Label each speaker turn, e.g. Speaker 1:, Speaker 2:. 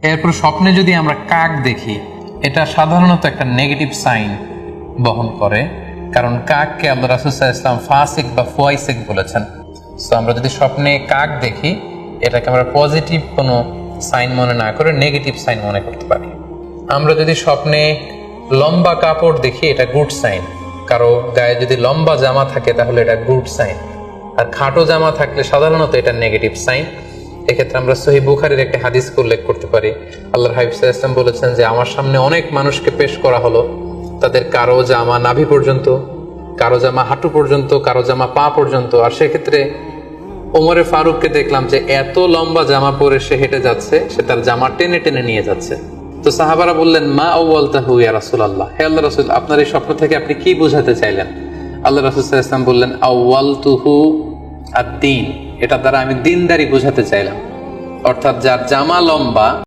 Speaker 1: এরপর স্বপ্নে যদি আমরা কাক দেখি, এটা সাধারণত একটা নেগেটিভ সাইন বহন করে, কারণ কাককে আল্লাহ রাসূল সাল্লাল্লাহু আলাইহি ওয়াসাল্লাম ফাসিক বা ফুয়াইসিক বলেছেন। সো আমরা যদি স্বপ্নে কাক দেখি, এটাকে আমরা পজিটিভ কোনো সাইন মনে না করে নেগেটিভ সাইন মনে করতে পারি। আমরা যদি স্বপ্নে লম্বা কাপড় দেখি, এটা গুড সাইন। কারো গায়ে যদি লম্বা জামা থাকে তাহলে এটা গুড সাইন, আর খাটো জামা থাকলে সাধারণত এটা নেগেটিভ সাইন। এক্ষেত্রে আমরা সহিহ বুখারীর একটা হাদিসকে উল্লেখ করতে পারি। আল্লাহর হাবিব সাল্লাল্লাহু আলাইহি ওয়াসাল্লাম বলেছেন যে আমার সামনে অনেক মানুষকে পেশ করা হলো, তাদের কারো জামা নাভি পর্যন্ত, কারো জামা হাঁটু পর্যন্ত, কারো জামা পা পর্যন্ত। আর সেক্ষেত্রে ওমরে ফারুককে দেখলাম যে এত লম্বা জামা পরে সে হেঁটে যাচ্ছে, সে তার জামা টেনে টেনে নিয়ে যাচ্ছে। তো সাহাবারা বললেন, মা আউয়ালতাহু ইয়া রাসূলুল্লাহ, হে আল্লাহর রাসূল, আপনার এই স্বপ্ন থেকে আপনি কি বোঝাতে চাইলেন? আল্লাহ রাসূল সাল্লাল্লাহু আলাইহি ওয়াসাল্লাম বললেন, আউয়ালতুহু আদ-দীন, এটা দ্বারা আমি দিনদারি বোঝাতে চাইলাম। অর্থাৎ যার জামা লম্বা